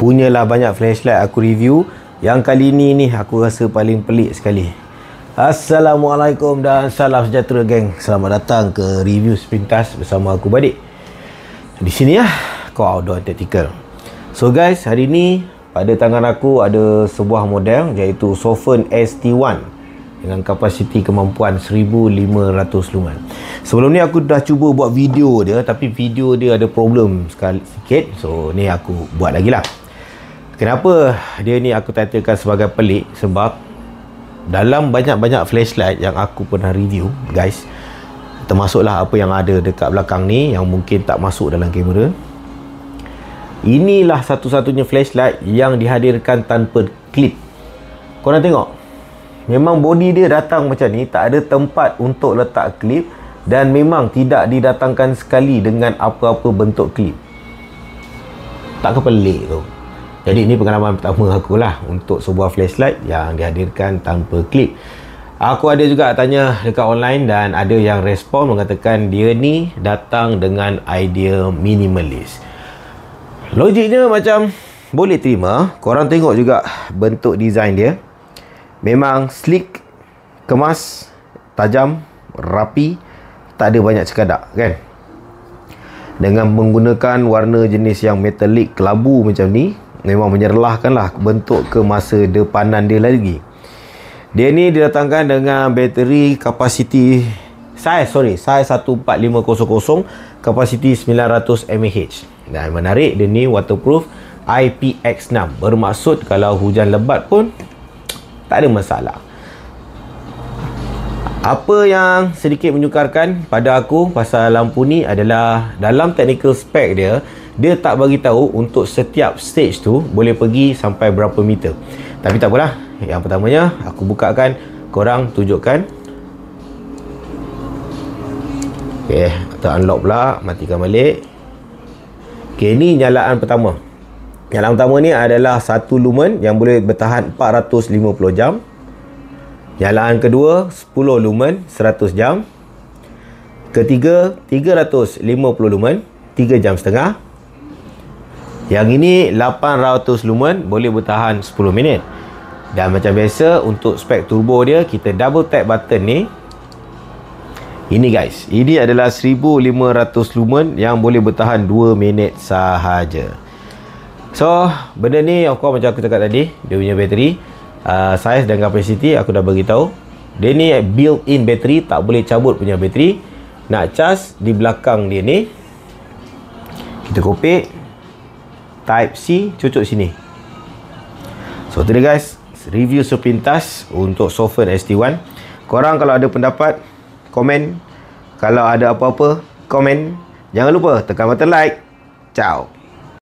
punyalah banyak flashlight aku review. Yang kali ni aku rasa paling pelik sekali. Assalamualaikum dan salam sejahtera geng. Selamat datang ke review sepintas bersama aku Badik. Di sini Kau Outdoor Tactical. So guys, hari ni pada tangan aku ada sebuah model iaitu Sofen ST1 dengan kapasiti kemampuan 1500 lumen. Sebelum ni aku dah cuba buat video dia, tapi video dia ada problem sikit. So ni aku buat lagi lah. Kenapa dia ni aku titlekan sebagai pelik? Sebab dalam banyak-banyak flashlight yang aku pernah review guys, termasuklah apa yang ada dekat belakang ni yang mungkin tak masuk dalam kamera, inilah satu-satunya flashlight yang dihadirkan tanpa klip. Korang tengok, memang body dia datang macam ni, tak ada tempat untuk letak klip, dan memang tidak didatangkan sekali dengan apa-apa bentuk klip. Tak kepelik tu. Jadi ini pengalaman pertama aku lah untuk sebuah flashlight yang dihadirkan tanpa klip. Aku ada juga tanya dekat online dan ada yang respon mengatakan dia ni datang dengan idea minimalis. Logiknya macam boleh terima. Korang tengok juga bentuk design dia. Memang sleek, kemas, tajam, rapi, tak ada banyak cekadak kan. Dengan menggunakan warna jenis yang metalik kelabu macam ni, memang menyerlahkan lah bentuk ke masa depanan dia lagi. Dia ni didatangkan dengan bateri kapasiti size 14500, kapasiti 900 mAh. Dan menarik, dia ni waterproof IPX6. Bermaksud kalau hujan lebat pun tak ada masalah. Apa yang sedikit menyukarkan pada aku pasal lampu ni adalah dalam technical spec dia, dia tak bagi tahu untuk setiap stage tu boleh pergi sampai berapa meter. Tapi tak apalah. Yang pertamanya aku bukakan, korang tunjukkan. Okey, kita unlock pula, matikan balik. Okey, ni nyalaan pertama. Nyalaan pertama ni adalah 1 lumen yang boleh bertahan 450 jam. Nyalaan kedua 10 lumen 100 jam. Ketiga 350 lumen 3 jam setengah. Yang ini 800 lumen boleh bertahan 10 minit. Dan macam biasa untuk spek turbo dia, kita double tap button ni. Ini guys, ini adalah 1500 lumen yang boleh bertahan 2 minit sahaja. So benda ni of course macam aku cakap tadi, dia punya bateri, size dan kapasiti aku dah bagi tahu. Dia ni built-in bateri, tak boleh cabut punya bateri. Nak cas di belakang dia ni, kita kopek Type C, cucuk sini. So tu dia guys, review sepintas untuk Sofen ST1. Korang kalau ada pendapat, komen. Kalau ada apa-apa, komen. Jangan lupa tekan button like. Ciao.